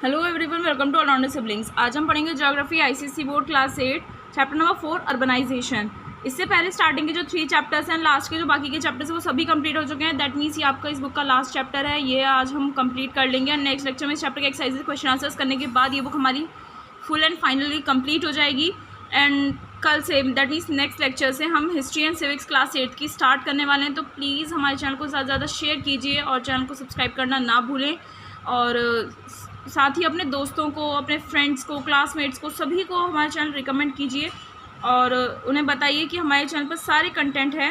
Hello everyone, welcome to all siblings. आज हम पढ़ेंगे geography ICSE board class 8 chapter number 4 urbanisation. इससे पहले स्टार्टिंग के जो 3 चैप्टर्स हैं, लास्ट के जो बाकी के चैप्टर्स हैं वो सभी कंप्लीट हो चुके हैं। दैट मीन्स ये आपका इस बुक का लास्ट चैप्टर है, ये आज हम कंप्लीट कर लेंगे। नेक्स्ट लेक्चर में इस चैप्टर के एक्सरसाइजेस क्वेश्चन आंसर्स करने के बाद ये बुक हमारी फुल एंड फाइनली कंप्लीट हो जाएगी। एंड कल say that means next lecture से हम हिस्ट्री एंड सिविक्स क्लास 8 की स्टार्ट करने वाले हैं। तो प्लीज़ हमारे चैनल को ज़्यादा से ज़्यादा शेयर कीजिए और चैनल को सब्सक्राइब करना ना भूलें। और साथ ही अपने दोस्तों को, अपने फ्रेंड्स को, क्लासमेट्स को, सभी को हमारे चैनल रिकमेंड कीजिए और उन्हें बताइए कि हमारे चैनल पर सारे कंटेंट है।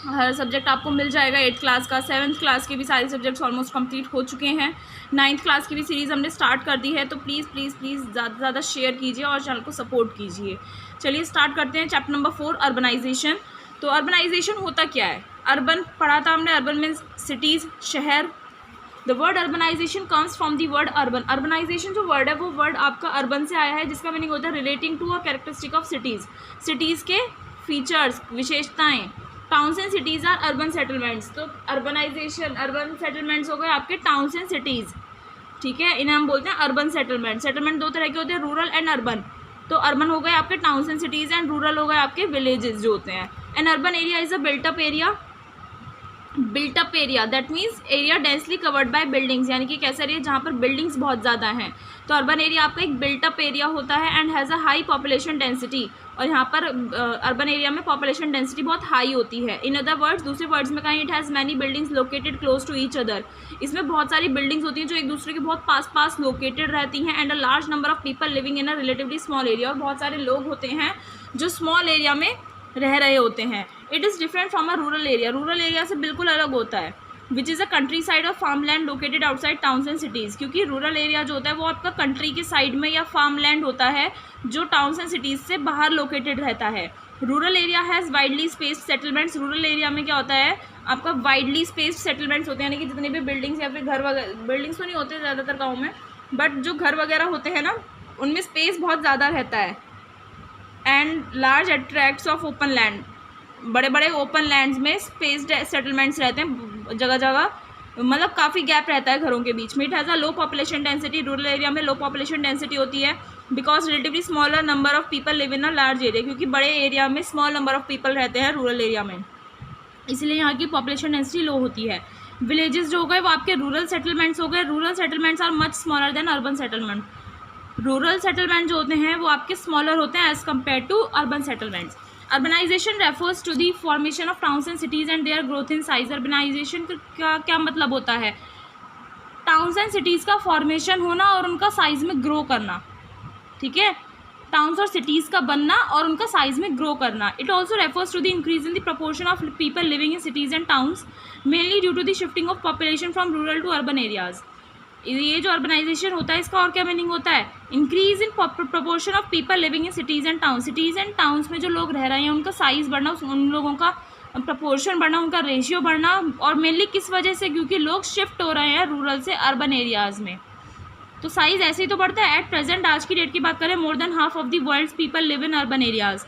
हर सब्जेक्ट आपको मिल जाएगा। 8th क्लास का, 7th क्लास के भी सारे सब्जेक्ट्स ऑलमोस्ट कंप्लीट हो चुके हैं। 9th क्लास की भी सीरीज़ हमने स्टार्ट कर दी है। तो प्लीज़ प्लीज़ प्लीज़ ज़्यादा से ज़्यादा शेयर कीजिए और चैनल को सपोर्ट कीजिए। चलिए स्टार्ट करते हैं चैप्टर नंबर 4 अर्बनाइजेशन। तो अर्बनाइजेशन होता क्या है? अर्बन पढ़ा था हमने। अर्बन मीन्स सिटीज़, शहर। The word urbanisation comes from the word urban. Urbanisation जो वर्ड है वो वर्ड आपका अर्बन से आया है, जिसका मीनिंग होता है relating to a characteristic of cities. Cities के फीचर्स, विशेषताएं। Towns and cities are urban settlements. तो अर्बनाइजेशन, अर्बन सेटलमेंट्स हो गए आपके टाउन्स एंड सिटीज़, ठीक है। इन्हें हम बोलते हैं अर्बन सेटलमेंट। सेटलमेंट दो तरह के होते हैं, रूरल एंड अर्बन। तो अर्बन हो गए आपके towns and cities and rural हो गए आपके विलेजेस जो होते हैं। N urban area is a built up area. Built up area that means area densely covered by buildings, यानी कि कैसा एरिया जहाँ पर बिल्डिंग्स बहुत ज़्यादा हैं। तो अर्बन एरिया आपका एक बिल्टअप एरिया होता है and has a high population density. और यहाँ पर अर्बन एरिया में पॉपुलेशन डेंसिटी बहुत हाई होती है। इन अदर वर्ड्स, दूसरे वर्ड्स में कहें, it has many buildings located close to each other. इसमें बहुत सारी बिल्डिंग्स होती हैं जो एक दूसरे के बहुत पास पास लोकेटेड रहती हैं। And a large number of people living in a relatively small area. और बहुत सारे लोग होते हैं जो स्मॉल एरिया में रह रहे होते हैं। It is different from a rural area. Rural area से बिल्कुल अलग होता है। Which is a countryside of farmland located outside towns and cities. क्योंकि रूरल एरिया जो होता है वो आपका कंट्री के साइड में या फार्म लैंड होता है जो टाउन्स एंड सिटीज़ से बाहर लोकेटेड रहता है। Rural area has widely spaced settlements. Rural area में क्या होता है आपका वाइडली स्पेस्ड सेटलमेंट्स होते हैं, यानी कि जितने भी बिल्डिंग्स या फिर घर वगैरह, बिल्डिंग्स तो नहीं होते ज़्यादातर गाँव में, बट जो घर वगैरह होते हैं ना उनमें स्पेस बहुत ज़्यादा रहता है। And large attracts of open land. बड़े बड़े ओपन लैंड्स में स्पेस्ड सेटलमेंट्स रहते हैं जगह जगह, मतलब काफ़ी गैप रहता है घरों के बीच में। It has a low population density. Rural area में लो पॉपुलेशन डेंसिटी होती है because relatively smaller number of people live in a large area. क्योंकि बड़े एरिया में स्मॉल नंबर ऑफ पीपल रहते हैं रूरल एरिया में, इसलिए यहाँ की पॉपुलेशन डेंसिटी लो होती है। विलेजेस जो हो गए वो आपके रूरल सेटलमेंट्स हो गए। Rural settlements are much smaller than urban settlement. Rural settlement जो होते हैं वो आपके स्मॉलर होते हैं as compared to urban settlements. Urbanisation refers to the formation of towns and cities and their growth in size. अर्बनाइजेशन का क्या मतलब होता है? टाउन्स एंड सिटीज़ का फॉर्मेशन होना और उनका साइज में ग्रो करना, ठीक है। टाउन्स और सिटीज़ का बनना और उनका साइज में ग्रो करना। It also refers to the increase in the proportion of people living in cities and towns mainly due to the shifting of population from rural to urban areas. ये जो urbanisation होता है इसका और क्या meaning होता है? Increase in proportion of people living in cities and town. Cities and towns में जो लोग रह रहे हैं उनका साइज़ बढ़ना, उन लोगों का प्रपोर्शन बढ़ना, उनका रेशियो बढ़ना। और मेनली किस वजह से? क्योंकि लोग शिफ्ट हो रहे हैं रूरल से अर्बन एरियाज़ में, तो साइज़ ऐसे ही तो बढ़ता है। एट प्रेजेंट, आज की डेट की बात करें, more than half of the world's people live in urban areas.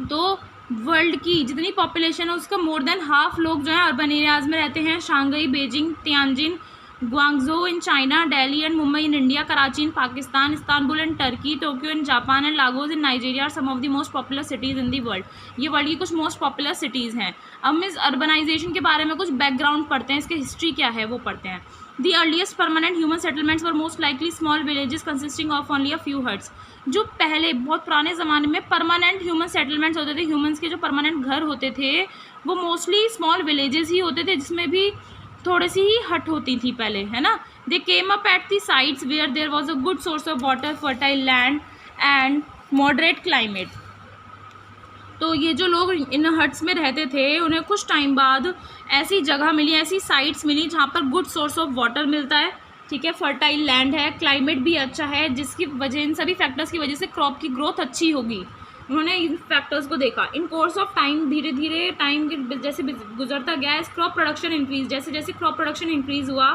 तो वर्ल्ड की जितनी पॉपुलेशन है उसका मोर देन हाफ लोग जो है अर्बन एरियाज़ में रहते हैं। Shanghai, Beijing, Tianjin, Guangzhou in China, Delhi and Mumbai in India, Karachi in Pakistan, Istanbul in Turkey, Tokyo in Japan and Lagos in Nigeria are some of the most popular cities in the world. ये world की कुछ most popular cities हैं। अब हम इस urbanisation के बारे में कुछ बैकग्राउंड पढ़ते हैं, इसकी हिस्ट्री क्या है वो पढ़ते हैं। The earliest permanent human settlements were most likely small villages consisting of only a few huts. जो पहले बहुत पुराने ज़माने में परमानेंट ह्यूमन सेटलमेंट्स होते थे, ह्यूमन्स के जो परमानेंट घर होते थे वो मोस्टली स्मॉल विलेजेस ही होते थे, जिसमें भी थोड़ी सी ही हट होती थी पहले, है ना। They came up at the sites where there was a good source of water, fertile land and moderate climate. तो ये जो लोग इन हट्स में रहते थे उन्हें कुछ टाइम बाद ऐसी जगह मिली, ऐसी साइट्स मिली जहाँ पर गुड सोर्स ऑफ वाटर मिलता है, ठीक है, फर्टाइल लैंड है, क्लाइमेट भी अच्छा है, जिसकी वजह, इन सभी फैक्टर्स की वजह से क्रॉप की ग्रोथ अच्छी होगी। उन्होंने इन फैक्टर्स को देखा। इन कोर्स ऑफ टाइम, धीरे धीरे टाइम जैसे गुजरता गया, क्रॉप प्रोडक्शन इंक्रीज। जैसे जैसे क्रॉप प्रोडक्शन इंक्रीज हुआ,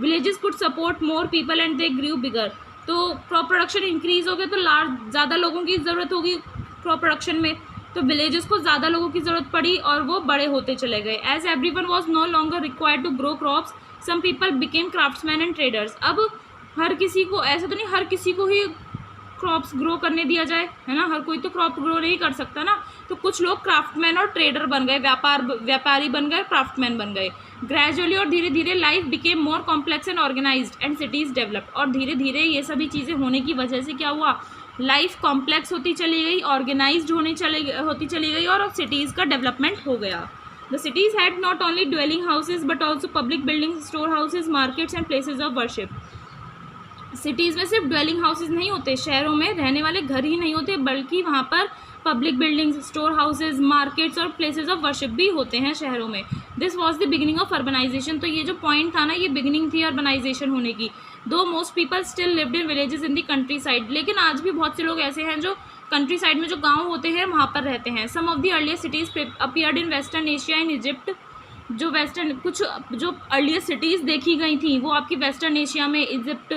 villages could support more people and they grew bigger. तो क्रॉप प्रोडक्शन इंक्रीज हो गया तो ज़्यादा लोगों की ज़रूरत होगी क्रॉप प्रोडक्शन में, तो विलेजेस को ज़्यादा लोगों की ज़रूरत पड़ी और वो बड़े होते चले गए। As everyone was no longer required to grow crops, some people became craftsmen and traders. अब हर किसी को, ऐसा तो नहीं हर किसी को ही क्रॉप्स ग्रो करने दिया जाए, है ना, हर कोई तो क्रॉप ग्रो नहीं कर सकता ना, तो कुछ लोग क्राफ्टमैन और ट्रेडर बन गए, व्यापारी बन गए, क्राफ्टमैन बन गए। ग्रेजुअली और धीरे धीरे life became more complex and organised and cities developed. और धीरे धीरे ये सभी चीज़ें होने की वजह से क्या हुआ, लाइफ कॉम्प्लेक्स होती चली गई, ऑर्गेनाइज्ड होती चली गई और सिटीज़ का डेवलपमेंट हो गया। The cities had not only dwelling houses but also public buildings, storehouses, markets and places of worship. Cities में सिर्फ ड्वेलिंग हाउसेज नहीं होते, शहरों में रहने वाले घर ही नहीं होते, बल्कि वहाँ पर public buildings, storehouses, markets और प्लेसेस ऑफ वर्शिप भी होते हैं शहरों में। This was the beginning of urbanisation. तो ये जो पॉइंट था ना, ये बिगिनिंग थी अर्बनाइजेशन होने की। दो most people still lived in villages in the country side, लेकिन आज भी बहुत से लोग ऐसे हैं जो कंट्री साइड में जो गाँव होते हैं वहाँ पर रहते हैं। Some of the earlier cities appeared in western Asia, in Egypt. जो वेस्टर्न कुछ जो अर्लियर सिटीज़ देखी गई थी वो आपकी वेस्टर्न एशिया में, Egypt,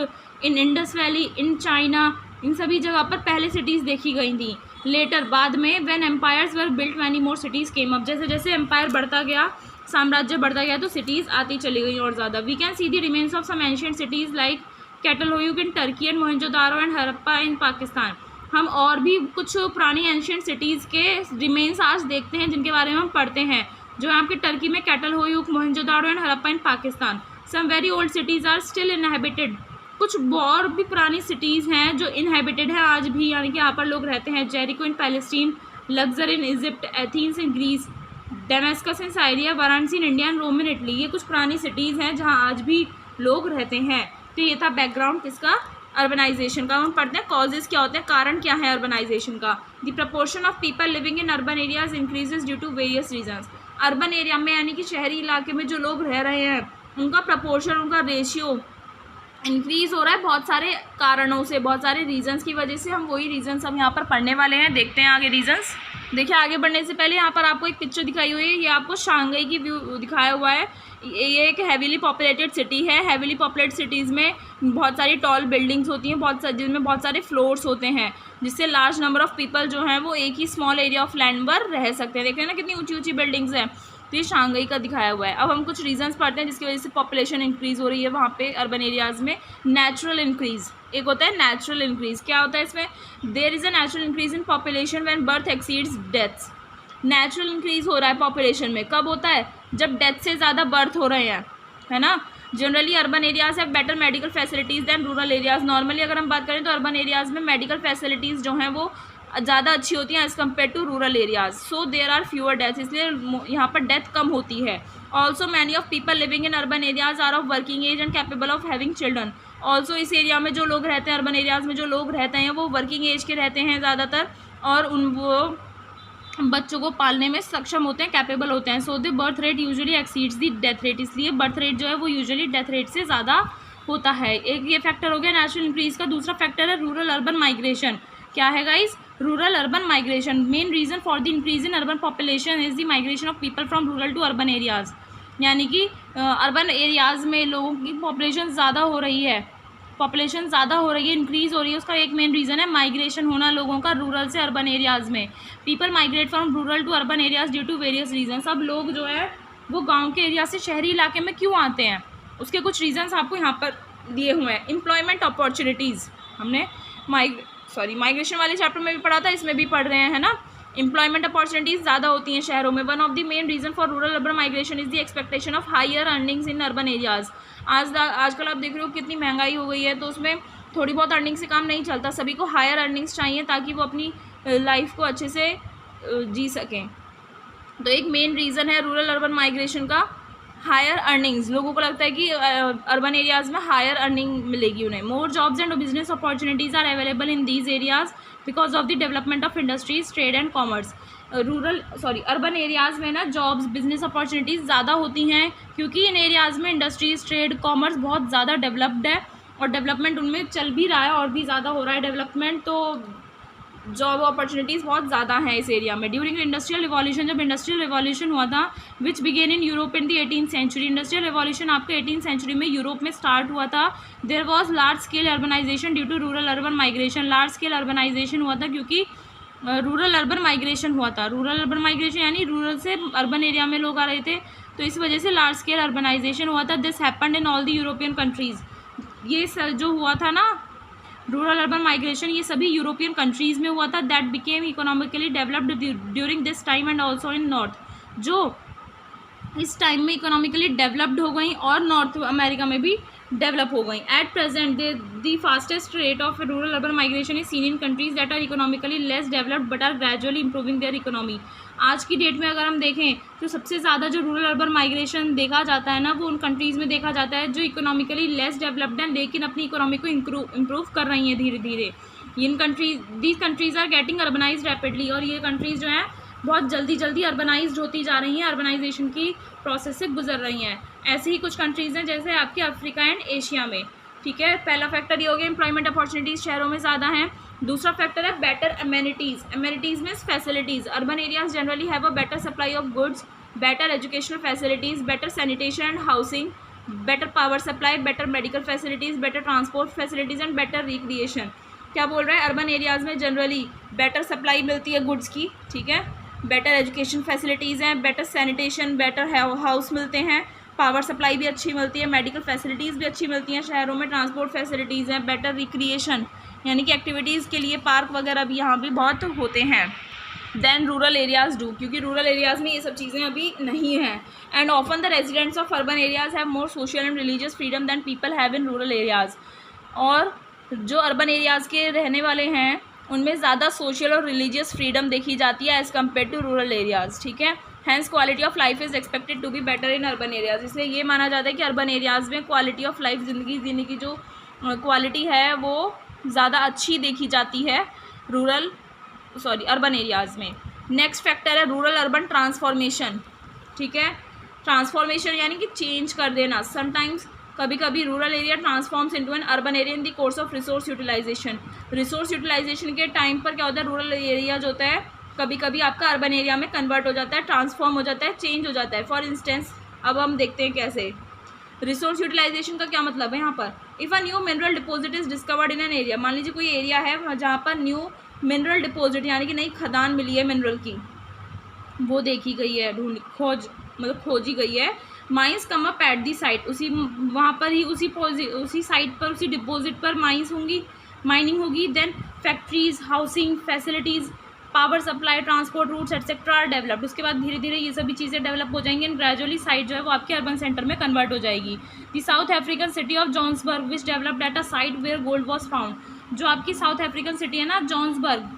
in Indus valley, in China, in सभी जगह पर पहले सिटीज़ देखी गई थी। लेटर बाद में when empires were built many more cities came up, जैसे जैसे एम्पायर बढ़ता गया, साम्राज्य बढ़ता गया, तो सिटीज़ आती चली गई और ज़्यादा। We can see the remains of some ancient cities like Catalhoyuk in Turkey and Mohenjodaro and Harappa in Pakistan. हम और भी कुछ पुरानी एंशिएंट सिटीज़ के रिमेन्स आज देखते हैं जिनके बारे में हम पढ़ते हैं, जो आपके टर्की में Catalhoyuk, Mohenjodaro and Harappa in Pakistan. Some very old cities are still inhabited, कुछ और भी पुरानी सिटीज़ हैं जो इनहेबिटेड है आज भी, यानी कि यहाँ पर लोग रहते हैं। Jericho in Palestine, Luxor in Egypt, Athens in Greece, Damascus in Syria, Varanasi in India and Rome in Italy. ये कुछ पुरानी सिटीज़ हैं जहाँ आज भी लोग रहते हैं। तो ये था बैकग्राउंड किसका, अर्बनाइजेशन का। हम पढ़ते हैं कॉजेज़ क्या होते हैं, कारण क्या है अर्बनाइजेशन का। The proportion of people living in urban areas increases due to various reasons. Urban area में यानी कि शहरी इलाके में जो लोग रह रहे हैं उनका प्रपोर्शन, उनका रेशियो इंक्रीज़ हो रहा है बहुत सारे कारणों से, बहुत सारे रीजंस की वजह से। हम वही रीजंस हम यहाँ पर पढ़ने वाले हैं, देखते हैं आगे रीजंस। देखिए आगे बढ़ने से पहले यहाँ पर आपको एक पिक्चर दिखाई हुई है, ये आपको शांघाई की व्यू दिखाया हुआ है। ये एक हैवीली पॉपुलेटेड सिटी है। हैवीली पॉपुलेटेड सिटीज़ में बहुत सारी टॉल बिल्डिंग्स होती हैं, जिनमें बहुत सारे फ्लोर्स होते हैं, जिससे लार्ज नंबर ऑफ पीपल जो हैं वो एक ही स्मॉल एरिया ऑफ लैंड पर रह सकते हैं। देख रहे हैं ना कितनी ऊंची ऊंची बिल्डिंग्स हैं। तो ये शांघाई का दिखाया हुआ है। अब हम कुछ रीजंस पढ़ते हैं जिसकी वजह से पॉपुलेशन इंक्रीज़ हो रही है वहाँ पे अर्बन एरियाज़ में। नेचुरल इंक्रीज़, एक होता है नेचुरल इंक्रीज़। क्या होता है इसमें, there is a natural increase in population when birth exceeds deaths. Natural increase हो रहा है पॉपुलेशन में, कब होता है, जब डेथ से ज़्यादा बर्थ हो रहे हैं, है ना। Generally urban areas have better medical facilities than rural areas. Normally अगर हम बात करें तो अर्बन एरियाज़ में मेडिकल फैसिलिटीज़ जो हैं वो ज़्यादा अच्छी होती हैं as compared to rural areas. So there are fewer deaths, इसलिए यहाँ पर डेथ कम होती है। Also many of people living in urban areas are of working age and capable of having children. Also इस एरिया में जो लोग रहते हैं, अर्बन एरियाज़ में जो लोग रहते हैं वो वर्किंग एज के रहते हैं ज़्यादातर, और वो बच्चों को पालने में सक्षम होते हैं, कैपेबल होते हैं। So the birth rate usually exceeds the death rate, इसलिए बर्थ रेट जो है वो यूजुअली डेथ रेट से ज़्यादा होता है। एक ये फैक्टर हो गया नेचुरल इंक्रीज़ का। दूसरा फैक्टर है रूरल अर्बन माइग्रेशन। क्या है guys, rural urban migration. Main reason for the increase in urban population is the migration of people from rural to urban areas, यानी कि अर्बन एरियाज़ में लोगों की पॉपुलेशन ज़्यादा हो रही है, इंक्रीज़ हो रही है। उसका एक मेन रीज़न है माइग्रेशन होना लोगों का रूरल से अर्बन एरियाज़ में। People migrate from rural to urban areas due to various reason. सब लोग जो है वो गांव के एरिया से शहरी इलाके में क्यों आते हैं, उसके कुछ रीजंस आपको यहाँ पर दिए हुए हैं। एम्प्लॉयमेंट अपॉर्चुनिटीज़ हमने माइग्रेशन वाले चैप्टर में भी पढ़ा था, इसमें भी पढ़ रहे हैं, है ना। एम्प्लॉयमेंट अपॉर्चुनिटीज़ ज़्यादा होती हैं शहरों में। One of the main reason for rural urban migration is the expectation of higher earnings in urban areas. आजकल आप देख रहे हो कितनी महंगाई हो गई है, तो उसमें थोड़ी बहुत अर्निंग से काम नहीं चलता, सभी को हायर अर्निंग्स चाहिए ताकि वो अपनी लाइफ को अच्छे से जी सकें। तो एक मेन रीज़न है रूरल अर्बन माइग्रेशन का हायर अर्निंग्स। लोगों को लगता है कि अर्बन एरियाज़ में हायर अर्निंग मिलेगी उन्हें। More jobs and business opportunities are available in these areas because of the development of industries, trade and commerce. Urban areas में ना जॉब्स, बिजनेस अपॉर्चुनिटीज़ ज़्यादा होती हैं क्योंकि इन एरियाज़ में इंडस्ट्रीज़, ट्रेड, कॉमर्स बहुत ज़्यादा डेवलप्ड है और डेवलपमेंट उनमें चल भी रहा है और भी ज़्यादा हो रहा है डेवलपमेंट। तो जॉब अपॉर्चुनिटीज़ बहुत ज़्यादा हैं इस एरिया में। ड्यूरिंग इंडस्ट्रियल रिवॉल्यूशन, जब इंडस्ट्रियल रिवॉल्यूशन हुआ था which began in Europe in the 18th century. Industrial revolution आपके 18th सेंचुरी में यूरोप में स्टार्ट हुआ था। There was large scale urbanisation due to rural urban migration. Large scale urbanisation हुआ था क्योंकि रूरल अर्बन माइग्रेशन हुआ था। रूरल अर्बन माइग्रेशन यानी रूरल से अर्बन एरिया में लोग आ रहे थे तो इस वजह से लार्ज स्केल अर्बनाइजेशन हुआ था. This happened in all the European countries. ये जो हुआ था ना रूरल अर्बन माइग्रेशन, ये सभी यूरोपियन कंट्रीज़ में हुआ था. That became economically developed during this time and also in north. जो इस टाइम में इकोनॉमिकली डेवलप्ड हो गई और नॉर्थ अमेरिका में भी डेवलप हो गई. At present the fastest rate of rural urban migration is seen in countries that are economically less developed but are gradually improving their economy. आज की डेट में अगर हम देखें तो सबसे ज़्यादा जो रूरल अर्बन माइग्रेशन देखा जाता है ना, वो उन कंट्रीज़ में देखा जाता है जो इकोनॉमिकली लेस डेवलप्ड हैं लेकिन अपनी इकोनॉमी को इम्प्रूव कर रही हैं धीरे धीरे. In these countries are getting urbanise rapidly. और ये कंट्रीज़ जो हैं बहुत जल्दी जल्दी अर्बनाइज्ड होती जा रही हैं, अर्बनाइजेशन की प्रोसेस से गुजर रही हैं. ऐसे ही कुछ कंट्रीज़ हैं जैसे आपके अफ्रीका एंड एशिया में. ठीक है, पहला फैक्टर ये हो गया एम्प्लॉयमेंट अपॉर्चुनिटीज़ शहरों में ज़्यादा हैं. दूसरा फैक्टर है better amenities. Amenities means facilities. Urban areas generally have a better supply of goods, better educational facilities, better sanitation and housing, better power supply, better medical facilities, better transport facilities and better recreation. क्या बोल रहा है, urban areas में generally better supply मिलती है goods की. ठीक है, बेटर एजुकेशन फैसिलिटीज़ हैं, बेटर सैनिटेशन, बेटर हाउस मिलते हैं, पावर सप्लाई भी अच्छी मिलती है, मेडिकल फैसिलिटीज़ भी अच्छी मिलती हैं शहरों में, ट्रांसपोर्ट फैसिलिटीज़ हैं, बेटर रिक्रिएशन यानी कि एक्टिविटीज़ के लिए पार्क वगैरह भी यहाँ भी बहुत होते हैं. देन रूरल एरियाज़ डू, क्योंकि रूरल एरियाज़ में ये सब चीज़ें अभी नहीं हैं. And often the residents of urban areas have more social and religious freedom than people have in rural areas. और जो अर्बन एरियाज़ के रहने वाले हैं उनमें ज़्यादा सोशल और रिलीजियस फ्रीडम देखी जाती है as compared to rural areas. ठीक है, hence quality of life is expected to be better in urban areas. इसलिए ये माना जाता है कि अर्बन एरियाज़ में क्वालिटी ऑफ लाइफ, ज़िंदगी जीने की जो क्वालिटी है वो ज़्यादा अच्छी देखी जाती है अर्बन एरियाज़ में. नेक्स्ट फैक्टर है रूरल अर्बन ट्रांसफॉर्मेशन. ठीक है, ट्रांसफॉर्मेशन यानी कि चेंज कर देना. समटाइम्स कभी कभी rural area transforms into an urban area in the course of resource utilisation. Resource utilisation के टाइम पर क्या होता है, रूरल एरिया जो होता है कभी कभी आपका अर्बन एरिया में कन्वर्ट हो जाता है, ट्रांसफॉर्म हो जाता है, चेंज हो जाता है. फॉर इंस्टेंस अब हम देखते हैं कैसे. रिसोर्स यूटिलाइजेशन का क्या मतलब है यहाँ पर, if a new mineral deposit is discovered in an area. मान लीजिए कोई एरिया है जहाँ पर न्यू मिनरल डिपॉजिट यानी कि नई खदान मिली है मिनरल की, वो देखी गई है, खोजी गई है. Mines come up at the site, उसी वहाँ पर ही उसी साइट पर उसी डिपॉजिट पर माइनिंग होगी. Then factories, housing facilities, power supply, transport routes etcetera are developed. उसके बाद धीरे धीरे ये सभी चीज़ें डेवलप हो जाएंगी एंड ग्रेजुअली साइट जो है वो आपके अर्बन सेंटर में कन्वर्ट हो जाएगी. The South African city of Johannesburg which developed at a site where gold was found. जो आपकी साउथ अफ्रीकन सिटी है ना जॉन्सबर्ग,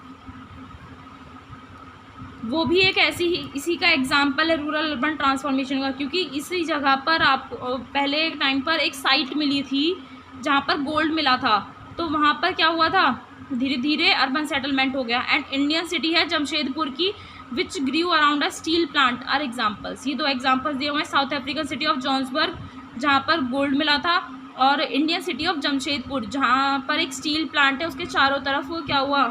वो भी एक ऐसी ही इसी का एग्जाम्पल है रूरल अर्बन ट्रांसफॉर्मेशन का, क्योंकि इसी जगह पर आप पहले एक टाइम पर एक साइट मिली थी जहाँ पर गोल्ड मिला था. तो वहाँ पर क्या हुआ था, धीरे धीरे अर्बन सेटलमेंट हो गया. एंड इंडियन सिटी है जमशेदपुर की which grew around a steel plant are examples. ये दो एग्जाम्पल्स दिए हुए हैं, South African city of Johannesburg जहाँ पर गोल्ड मिला था और इंडियन सिटी ऑफ जमशेदपुर जहाँ पर एक स्टील प्लांट है, उसके चारों तरफ क्या हुआ,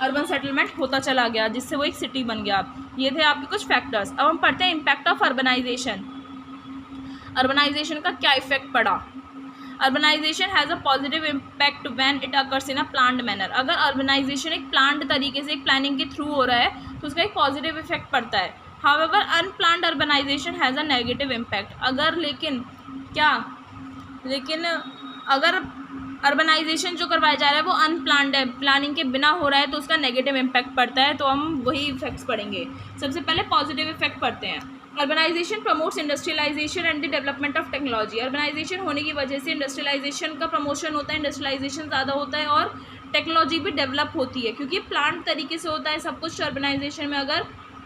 अर्बन सेटलमेंट होता चला गया जिससे वो एक सिटी बन गया. ये थे आपके कुछ फैक्टर्स. अब हम पढ़ते हैं इम्पैक्ट ऑफ अर्बनाइजेशन. अर्बनाइजेशन का क्या इफेक्ट पड़ा. Urbanisation has a positive impact when it occurs in a planned manner. अगर अर्बनाइजेशन एक प्लान्ड तरीके से एक प्लानिंग के थ्रू हो रहा है तो उसका एक पॉजिटिव इफेक्ट पड़ता है. However unplanned urbanisation has a negative impact. लेकिन अगर अर्बनाइजेशन जो करवाया जा रहा है वो अनप्लान्ड है, प्लानिंग के बिना हो रहा है, तो उसका नेगेटिव इम्पैक्ट पड़ता है. तो हम वही इफेक्ट्स पढ़ेंगे. सबसे पहले पॉजिटिव इफेक्ट पढ़ते हैं. Urbanisation promotes industrialisation and the development of technology. Urbanisation होने की वजह से इंडस्ट्रियलाइजेशन का प्रमोशन होता है, इंडस्ट्रियलाइजेशन ज़्यादा होता है और टेक्नोलॉजी भी डेवलप होती है, क्योंकि प्लांट तरीके से होता है सब कुछ अर्बनाइजेशन में अगर,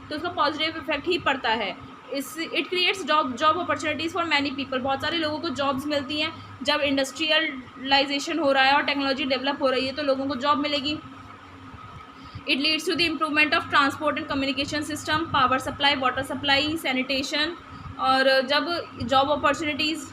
तो उसका पॉजिटिव इफेक्ट ही पड़ता है. It creates job opportunities for many people. बहुत सारे लोगों को जॉब्स मिलती हैं जब इंडस्ट्रियलाइजेशन हो रहा है और टेक्नोलॉजी डेवलप हो रही है, तो लोगों को जॉब मिलेगी. It leads to the improvement of transport and communication system, power supply, water supply, sanitation. और जब जॉब अपॉर्चुनिटीज़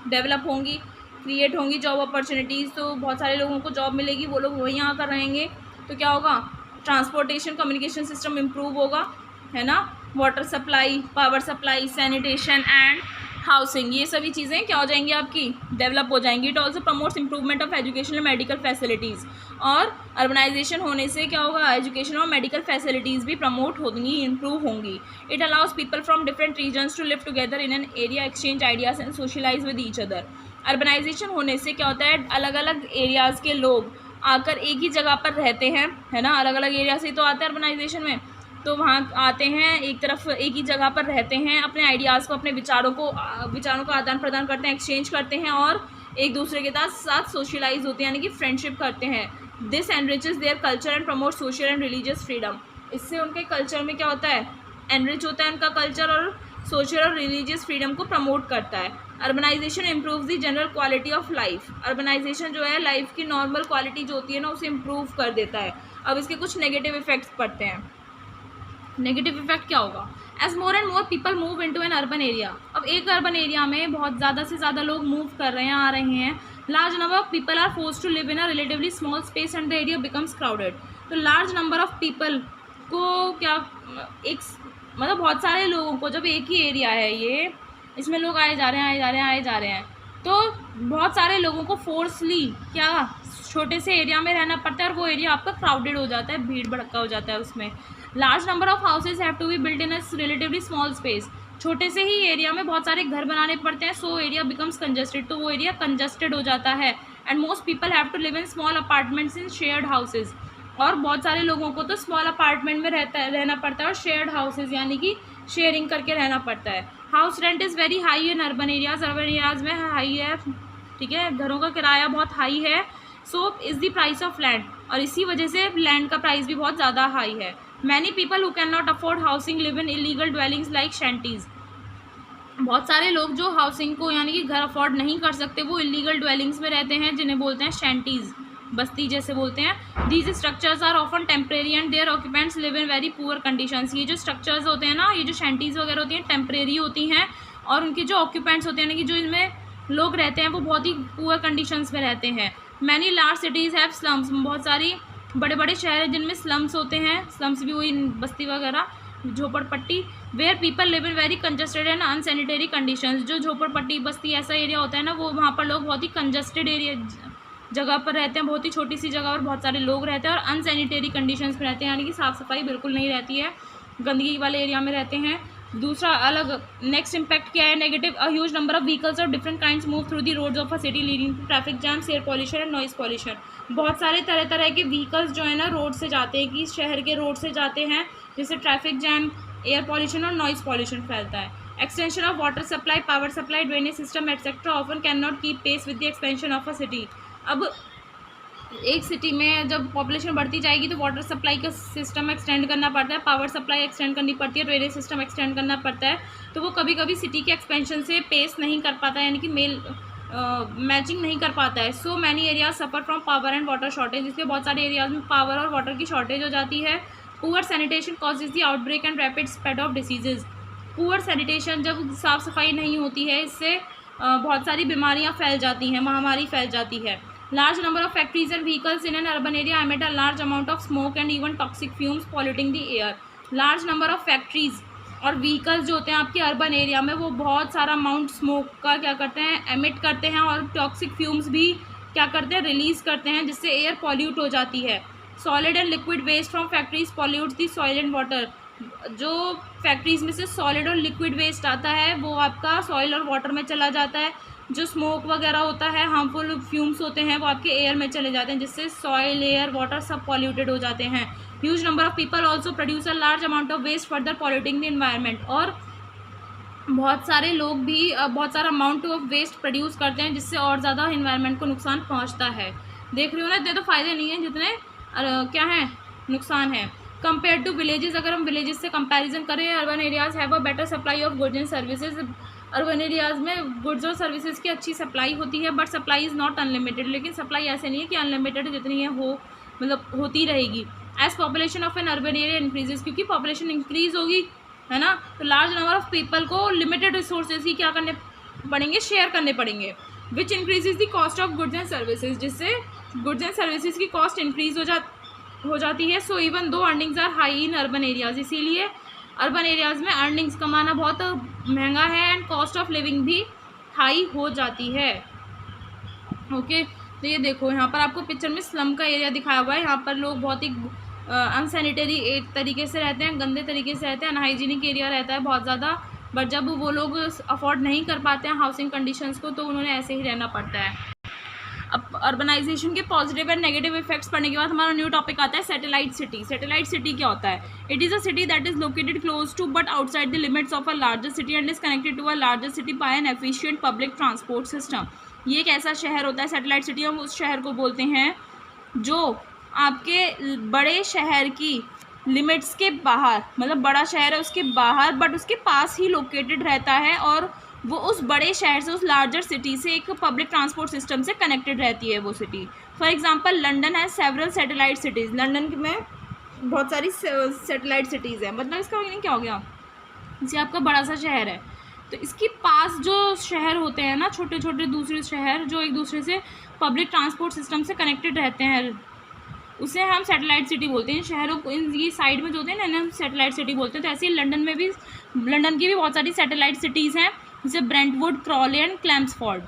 डेवलप होंगी, क्रिएट होंगी जॉब अपॉर्चुनिटीज़, तो बहुत सारे लोगों को जॉब मिलेगी, वो लोग वहीं आकर रहेंगे. तो क्या होगा, ट्रांसपोर्टेशन कम्युनिकेशन सिस्टम इम्प्रूव होगा, है ना. Water supply, power supply, sanitation and housing, ये सभी चीज़ें क्या हो जाएंगी आपकी, डेवलप हो जाएंगी। It also promotes improvement of education and medical facilities, और अर्बनाइजेशन होने से क्या होगा, एजुकेशन और मेडिकल फैसिलिटीज़ भी प्रमोट होंगी, इंप्रूव होंगी। It allows people from different regions to live together in an area, exchange ideas and socialise with each other. Urbanisation होने से क्या होता है, अलग अलग एरियाज़ के लोग आकर एक ही जगह पर रहते हैं, है ना, अलग अलग एरिया से तो आते हैं अर्बनाइजेशन में, तो वहाँ आते हैं, एक तरफ एक ही जगह पर रहते हैं, अपने आइडियाज़ को, अपने विचारों को आदान प्रदान करते हैं, एक्सचेंज करते हैं, और एक दूसरे के साथ सोशलाइज होते हैं, यानी कि फ्रेंडशिप करते हैं। This enriches their culture and promote social and religious freedom. इससे उनके कल्चर में क्या होता है, एनरिच होता है उनका कल्चर, और सोशल और रिलीजियस फ्रीडम को प्रमोट करता है। Urbanisation improve the general quality of life. Urbanisation जो है लाइफ की नॉर्मल क्वालिटी जो होती है ना, उसे इम्प्रूव कर देता है। अब इसके कुछ नेगेटिव इफेक्ट्स पड़ते हैं। नेगेटिव इफेक्ट क्या होगा, as more and more people move into an urban area. अब एक अर्बन एरिया में बहुत ज़्यादा से ज़्यादा लोग मूव कर रहे हैं, आ रहे हैं। Large number of people are forced to live in a relatively small space and the area becomes crowded. तो लार्ज नंबर ऑफ पीपल को क्या, एक मतलब बहुत सारे लोगों को, जब एक ही एरिया है ये, इसमें लोग आए जा रहे हैं, तो बहुत सारे लोगों को फोर्सली क्या, छोटे से एरिया में रहना पड़ता है, और वो एरिया आपका क्राउडेड हो जाता है, भीड़ भड़का हो जाता है उसमें। Large number of houses have to be built in a relatively small space. छोटे से ही एरिया में बहुत सारे घर बनाने पड़ते हैं, सो एरिया बिकम्स कंजस्टेड, तो वो एरिया कंजस्टेड हो जाता है। And most people have to live in small apartments in shared houses. और बहुत सारे लोगों को तो स्मॉल अपार्टमेंट में रहना पड़ता है, और शेयर्ड हाउसेज यानी कि शेयरिंग करके रहना पड़ता है। House rent is very high in urban areas में हाई है, ठीक है, घरों का किराया बहुत हाई है। So is the price of land, और इसी वजह से लैंड का प्राइस भी बहुत ज़्यादा हाई है। Many people who can not afford housing live in illegal dwellings like shanties. बहुत सारे लोग जो हाउसिंग को यानी कि घर अफोर्ड नहीं कर सकते, वो इलीगल ड्वेलिंग्स में रहते हैं, जिन्हें बोलते हैं शैंटीज़, बस्ती जैसे बोलते हैं। These structures are often temporary and their occupants live in very poor conditions. ये जो स्ट्रक्चर्स होते हैं ना, ये जो शैंटीज़ वगैरह होती हैं, टेम्परेरी होती हैं, और उनके जो ऑक्यूपेंट्स होते हैं, यानी कि जो इनमें लोग रहते हैं, वो बहुत ही पुअर कंडीशंस में रहते हैं। Many large cities have slums. बहुत सारी बड़े बड़े शहर हैं जिनमें स्लम्स होते हैं, स्लम्स भी हुई बस्ती वगैरह, झोपड़पट्टी। Where people live in very congested and unsanitary conditions. जो झोपड़पट्टी बस्ती ऐसा एरिया होता है ना, वो वहाँ पर लोग बहुत ही कंजस्टेड एरिया जगह पर रहते हैं, बहुत ही छोटी सी जगह पर बहुत सारे लोग रहते हैं, और अनसैनिटरी कंडीशंस में रहते हैं, यानी कि साफ़ सफाई बिल्कुल नहीं रहती है, गंदगी वाले एरिया में रहते हैं। दूसरा अलग नेक्स्ट इम्पैक्ट क्या है, negative, a huge number of vehicles of different kinds move through the roads of a city leading to traffic jams, air pollution and noise pollution. बहुत सारे तरह तरह के व्हीकल्स जो है ना रोड से जाते हैं, कि शहर के रोड से जाते हैं, जिससे ट्रैफिक जैम, एयर पॉल्यूशन और नॉइस पॉल्यूशन फैलता है। Extension of water supply, power supply, drainage system etcetera often cannot keep pace with the expansion of a city. अब एक सिटी में जब पॉपुलेशन बढ़ती जाएगी तो वाटर सप्लाई का सिस्टम एक्सटेंड करना पड़ता है, पावर सप्लाई एक्सटेंड करनी पड़ती है, ड्रेनेज सिस्टम एक्सटेंड करना पड़ता है, तो वो कभी कभी सिटी के एक्सपेंशन से पेस नहीं कर पाता है, यानी कि मैचिंग नहीं कर पाता है। So many areas suffer from power and water shortage. इसलिए बहुत सारे एरियाज में पावर और वाटर की शॉर्टेज हो जाती है। Poor sanitation causes the outbreak and rapid spread of diseases. Poor sanitation, जब साफ़ सफाई नहीं होती है, इससे बहुत सारी बीमारियाँ फैल जाती हैं, महामारी फैल जाती है। Large number of factories and vehicles in an urban area emit a large amount of smoke and even toxic fumes polluting the air. Large number of factories और व्हीकल्स जो होते हैं आपके अर्बन एरिया में, वो बहुत सारा अमाउंट स्मोक का क्या करते हैं, एमिट करते हैं, और टॉक्सिक फ्यूम्स भी क्या करते हैं, रिलीज़ करते हैं, जिससे एयर पॉल्यूट हो जाती है। Solid and liquid waste from factories pollute the soil and water. जो फैक्ट्रीज में से सॉलिड और लिक्विड वेस्ट आता है, वो आपका सॉइल और वाटर में चला जाता है। जो स्मोक वगैरह होता है, हार्मफुल फ्यूम्स होते हैं, वो आपके एयर में चले जाते हैं, जिससे सॉइल, एयर, वाटर सब पॉल्यूटेड हो जाते हैं। Huge number of people also produce a large amount of waste further polluting the environment. और बहुत सारे लोग भी बहुत सारा अमाउंट ऑफ वेस्ट प्रोड्यूस करते हैं, जिससे और ज़्यादा इन्वायरमेंट को नुकसान पहुँचता है। देख रहे हो ना, इतने तो फ़ायदे नहीं हैं जितने क्या हैं, नुकसान है। कंपेयर टू विलेजेस, अगर हम विलेजेस से कंपैरिजन करें, urban areas have a better supply of goods and services. Urban areas में गुड्स और सर्विसेज की अच्छी सप्लाई होती है, but supply is not unlimited. लेकिन सप्लाई ऐसे नहीं है कि अनलिमिटेड जितनी है हो मतलब होती रहेगी। As population of an urban area increases, क्योंकि पॉपुलेशन इंक्रीज होगी, है ना, तो लार्ज नंबर ऑफ पीपल को लिमिटेड रिसोर्सेज ही क्या करने पड़ेंगे, शेयर करने पड़ेंगे, which increases the cost of goods and services, जिससे गुड्स एंड सर्विसेज की कॉस्ट इंक्रीज हो जाती है। So even though earnings are high in urban areas, इसीलिए अर्बन एरियाज़ में अर्निंग्स कमाना बहुत महंगा है एंड कॉस्ट ऑफ लिविंग भी हाई हो जाती है। ओके, तो ये देखो यहाँ पर आपको पिक्चर में स्लम का एरिया दिखाया हुआ है। यहाँ पर लोग बहुत ही अनसैनिटरी तरीके से रहते हैं, गंदे तरीके से रहते हैं, अनहाइजीनिक एरिया रहता है बहुत ज़्यादा। बट जब वो लोग अफोर्ड नहीं कर पाते हैं हाउसिंग कंडीशंस को, तो उन्होंने ऐसे ही रहना पड़ता है। अब अर्बनाइजेशन के पॉजिटिव एंड नेगेटिव इफेक्ट्स पढ़ने के बाद हमारा न्यू टॉपिक आता है सैटेलाइट सिटी। सैटेलाइट सिटी क्या होता है? It is a city that is located close to but outside the limits of a larger city and is connected to a larger city by an efficient public transport system. ये एक ऐसा शहर होता है satellite city, हम उस शहर को बोलते हैं जो आपके बड़े शहर की लिमिट्स के बाहर, मतलब बड़ा शहर है उसके बाहर बट उसके पास ही लोकेटेड रहता है, और वो उस बड़े शहर से, उस लार्जर सिटी से एक पब्लिक ट्रांसपोर्ट सिस्टम से कनेक्टेड रहती है वो city. For example London has several satellite cities. London में बहुत सारी सैटेलाइट सिटीज़ हैं। मतलब इसका मीनिंग क्या हो गया? जैसे आपका बड़ा सा शहर है तो इसके पास जो शहर होते हैं ना, छोटे छोटे दूसरे शहर जो एक दूसरे से पब्लिक ट्रांसपोर्ट सिस्टम से कनेक्टेड रहते हैं, उसे हम सैटेलाइट सिटी बोलते हैं। शहरों को ये साइड में जो होते हैं ना, इन्हें हम सैटेलाइट सिटी बोलते हैं। तो ऐसे ही लंदन में भी, लंदन की भी बहुत सारी सैटेलाइट सिटीज़ हैं, जैसे Brentwood, Crawley and Chelmsford.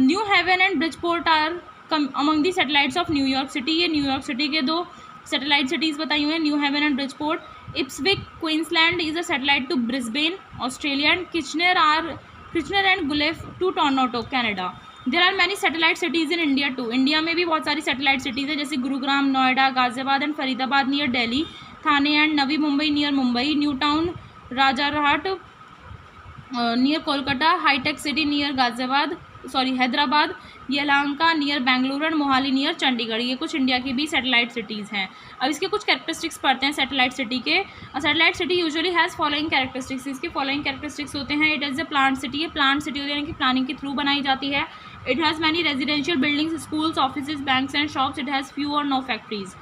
New Haven and Bridgeport are among the satellites of New York city. ये न्यूयॉर्क सिटी के दो सैटेलाइट सिटीज़ बताई हुई हैं, New Haven and Bridgeport. Ipswich Queensland is a satellite to Brisbane Australia and Kitchener and Guelph to Toronto Canada. There are many satellite cities in India too. India में भी बहुत सारी satellite cities है, जैसे Gurugram, Noida, Ghaziabad and Faridabad near Delhi, Thane and Navi Mumbai near Mumbai, new town Rajarhat near Kolkata, hitech city near Hyderabad, Yelahanka near Bengaluru and Mohali near Chandigarh. ये कुछ India की भी सैटेलाइट सिटीज़ हैं। अब इसके कुछ कैरेक्टरिस्टिक्स पढ़ते हैं सैटेलाइट सिटी के। Satellite city usually has following characteristics. इसके फॉलोइंग कैरेक्टरिस्टिक्स होते हैं। It is a plant city. ये प्लांट सिटी होती है, यानी कि प्लानिंग के थ्रू बनाई जाती है। It has many residential buildings, schools, office, banks and shops. It has few और नो फैक्ट्रीज।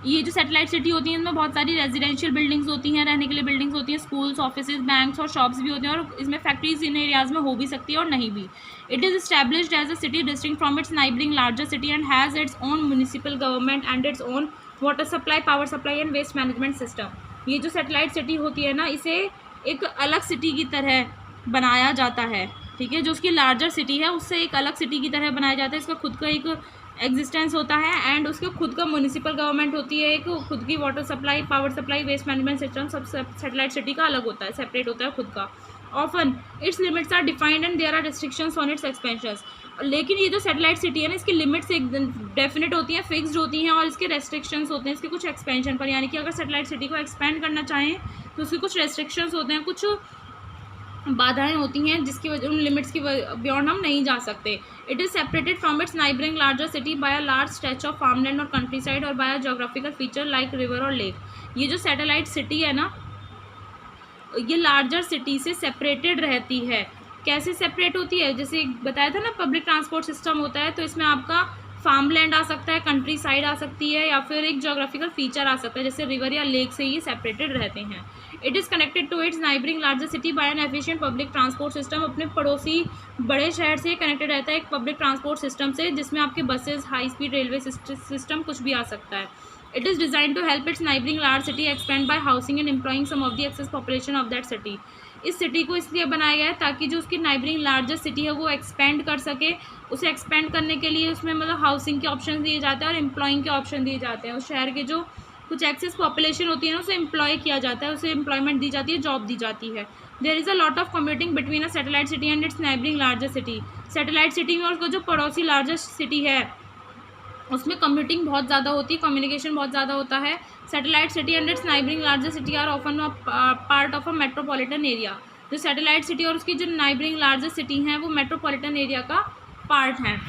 ये जो सैटेलाइट सिटी होती है इनमें बहुत सारी रेजिडेंशियल बिल्डिंग्स होती हैं, रहने के लिए बिल्डिंग्स होती हैं, स्कूल्स, ऑफिस, बैंक्स और शॉप्स भी होते हैं, और इसमें फैक्ट्रीज इन एरियाज़ में हो भी सकती है और नहीं भी। It is established as a city distinct from its neighbouring larger city and has its own municipal government and its own water supply, power supply and waste management system. ये जो सैटेलाइट सिटी होती है ना, इसे एक अलग city की तरह बनाया जाता है, ठीक है। जो उसकी लार्जर सिटी है उससे एक अलग सिटी की तरह बनाया जाता है। इसका खुद का एक एग्जिस्टेंस होता है एंड उसके खुद का म्यूनिसिपल गवर्नमेंट होती है, एक खुद की water supply, power supply, waste management system, सब सैटेलाइट सिटी का अलग होता है, सेपरेट होता है खुद का। Often its limits are defined and there are restrictions on its expansions. लेकिन ये जो सैटेलाइट सिटी है ना, इसकी लिमिट्स एक डेफिनेट होती हैं, फिक्स्ड होती हैं, और इसके रेस्ट्रिक्शंस होते हैं इसके कुछ एक्सपेंशन पर। यानी कि अगर सैटेलाइट सिटी को एक्सपेंड करना चाहें तो उसके कुछ रेस्ट्रिक्शंस होते हैं, कुछ बाधाएं होती हैं जिसकी वजह उन लिमिट्स की बियॉन्ड हम नहीं जा सकते। It is separated from its neighbouring larger city by a large stretch of farmland और कंट्री साइड और by a geographical feature like river और लेक। ये जो सैटेलाइट सिटी है ना, ये लार्जर सिटी से सेपरेटेड रहती है। कैसे सेपरेट होती है? जैसे बताया था ना, पब्लिक ट्रांसपोर्ट सिस्टम होता है, तो इसमें आपका फार्मलैंड आ सकता है, कंट्री साइड आ सकती है, या फिर एक जोग्राफिकल फीचर आ सकता है जैसे रिवर या लेक से ये सेपरेटेड रहते हैं। It is connected to its neighbouring larger city by an efficient public transport system. अपने पड़ोसी बड़े शहर से कनेक्टेड रहता है एक पब्लिक ट्रांसपोर्ट सिस्टम से, जिसमें आपके buses, high speed railway system कुछ भी आ सकता है। It is design to help its neighbouring large city expand by housing and employing some of the excess population of that city. इस सिटी को इसलिए बनाया गया है ताकि जो उसकी नाइबरिंग लार्जर सिटी है वो एक्सपेंड कर सके। उसे एक्सपेंड करने के लिए उसमें मतलब हाउसिंग के ऑप्शन दिए जाते हैं और एम्प्लॉइंग के ऑप्शन दिए जाते हैं। उस शहर के जो कुछ एक्सेस पॉपुलेशन होती है ना, उसे एम्प्लॉय किया जाता है, उसे एम्प्लॉयमेंट दी जाती है, जॉब दी जाती है। There is a lot of commuting between a satellite city and its neighbouring larger city. Satellite city में उसका जो पड़ोसी लार्जर सिटी है उसमें कम्यूटिंग बहुत ज़्यादा होती है, कम्युनिकेशन बहुत ज़्यादा होता है। Satellite city and its neighbouring larger city are often part of a metropolitan area. जो सैटेलाइट सिटी और उसकी जो नाइबरिंग लार्जर सिटी हैं वो मेट्रोपॉलिटन एरिया का पार्ट हैं।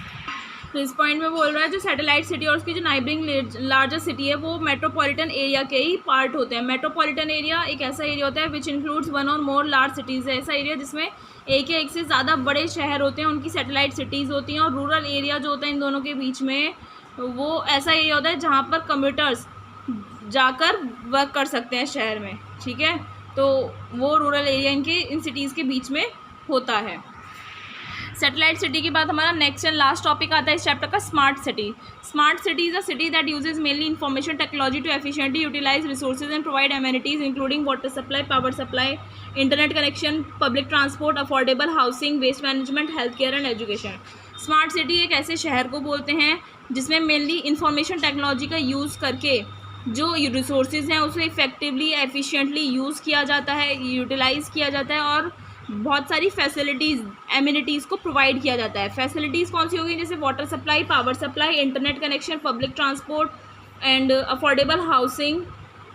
तो इस पॉइंट में बोल रहा है जो सैटेलाइट सिटी और उसकी जो नाइबरिंग लार्जर सिटी है वो मेट्रोपॉलिटन एरिया के ही पार्ट होते हैं। मेट्रोपॉलिटन एरिया एक ऐसा एरिया होता है विच इंक्लूड्स वन और मोर लार्ज सिटीज़ है। ऐसा एरिया जिसमें एक या एक से ज़्यादा बड़े शहर होते हैं, उनकी सैटेलाइट सिटीज़ होती हैं। और रूरल एरिया जो होता है इन दोनों के बीच में, वो ऐसा एरिया होता है जहाँ पर कम्यूटर्स जाकर वर्क कर सकते हैं शहर में, ठीक है। तो वो रूरल एरिया इन सिटीज़ के बीच में होता है। सैटेलाइट सिटी के बाद हमारा नेक्स्ट एंड लास्ट टॉपिक आता है इस चैप्टर का, smart city. Smart city is a city that uses mainly information technology to efficiently utilise resources and provide amenities including water supply, power supply, internet connection, public transport, affordable housing, waste management, health care and education. Smart city एक ऐसे शहर को बोलते हैं जिसमें mainly information technology का use करके जो रिसोर्सेज हैं उसे इफेक्टिवली एफिशिएंटली यूज़ किया जाता है, यूटिलाइज़ किया जाता है और बहुत सारी फैसिलिटीज़, एमिनिटीज़ को प्रोवाइड किया जाता है। फैसिलिटीज़ कौन सी होगी, जैसे water supply, power supply, internet connection, public transport and affordable housing,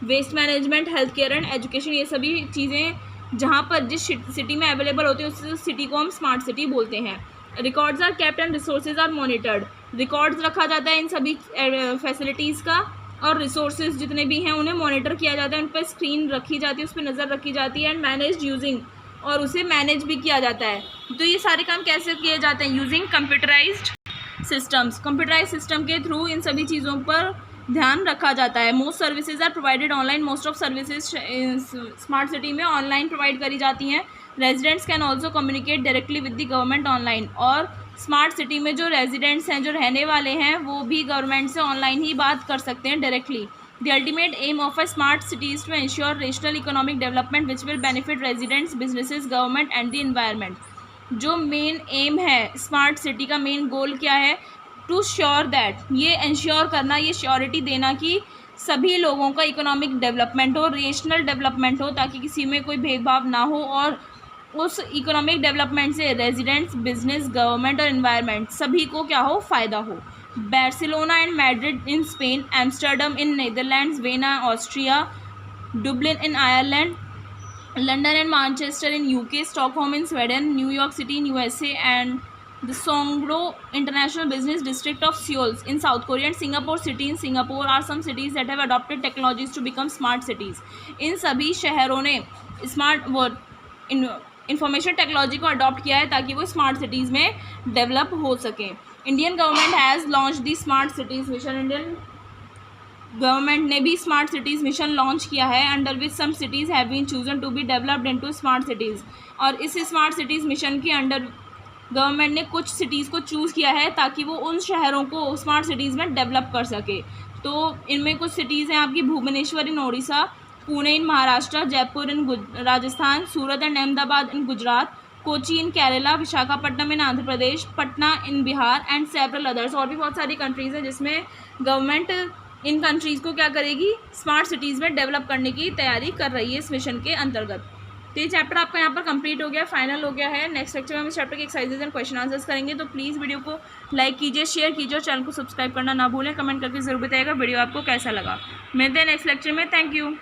waste management, health care and education. ये सभी चीज़ें जहाँ पर जिस सिटी में अवेलेबल होती है उस सिटी को हम स्मार्ट सिटी बोलते हैं। Records are kept and resources are monitored. Records रखा जाता है इन सभी फैसिलिटीज़ का और रिसोर्सेज जितने भी हैं उन्हें मॉनिटर किया जाता है, उन पर स्क्रीन रखी जाती है, उस पर नज़र रखी जाती है एंड मैनेज्ड यूजिंग, और उसे मैनेज भी किया जाता है। तो ये सारे काम कैसे किए जाते हैं, using computerised systems. Computerise system के थ्रू इन सभी चीज़ों पर ध्यान रखा जाता है। Most services are provided online. Most of services smart city में ऑनलाइन प्रोवाइड करी जाती हैं। Residents can also communicate directly with the government online. और स्मार्ट सिटी में जो रेजिडेंट्स हैं, जो रहने वाले हैं, वो भी गवर्नमेंट से ऑनलाइन ही बात कर सकते हैं directly. The ultimate aim of a smart city is to ensure regional economic development which will benefit residents, businesses, government and the environment. जो मेन एम है स्मार्ट सिटी का, मेन गोल क्या है, टू श्योर दैट, ये ensure करना, ये surety देना कि सभी लोगों का इकोनॉमिक डेवलपमेंट हो, रीजनल डेवलपमेंट हो, ताकि किसी में कोई भेदभाव ना हो और उस इकोनॉमिक डेवलपमेंट से रेजिडेंट्स, बिजनेस, गवर्नमेंट और एनवायरनमेंट सभी को क्या हो, फ़ायदा हो। Barcelona and Madrid in Spain, Amsterdam in Netherlands, Vienna, Austria, Dublin in Ireland, London and Manchester in UK, Stockholm in Sweden, New York City in USA, and the Songdo International Business District of Seoul in South Korea, and Singapore City in Singapore are some cities that have adopted technologies to become smart cities. इन सभी शहरों ने smart information technology को adopt किया है ताकि वो smart cities में develop हो सकें। Indian government has launch the smart cities mission. Indian government ने भी स्मार्ट सिटीज़ मिशन लॉन्च किया है, under which some cities have been chosen to be developed into smart cities. और इस स्मार्ट सिटीज़ मिशन के under government ने कुछ cities को चूज़ किया है ताकि वो उन शहरों को स्मार्ट सिटीज़ में डेवलप कर सके। तो इनमें कुछ सिटीज़ हैं आपकी, Bhubaneswar in Odisha, Pune in Maharashtra, Jaipur in Rajasthan, Surat and Ahmedabad in Gujarat, Kochi in Kerala, Visakhapatnam in Andhra Pradesh, Patna in Bihar and several others. और भी बहुत सारी कंट्रीज़ हैं जिसमें गवर्नमेंट इन कंट्रीज़ को क्या करेगी, स्मार्ट सिटीज़ में डेवलप करने की तैयारी कर रही है इस मिशन के अंतर्गत। तो ये चैप्टर आपका यहाँ पर कंप्लीट हो गया, फाइनल हो गया है। नेक्स्ट लेक्चर में हम इस चैप्टर के एक्सरसाइजेज एंड क्वेश्चन आंसर्स करेंगे। तो प्लीज़ वीडियो को लाइक कीजिए, शेयर कीजिए और चैनल को सब्सक्राइब करना ना भूलें। कमेंट करके ज़रूर बताइएगा वीडियो आपको कैसा लगा। मिलते हैं नेक्स्ट लेक्चर में। Thank you.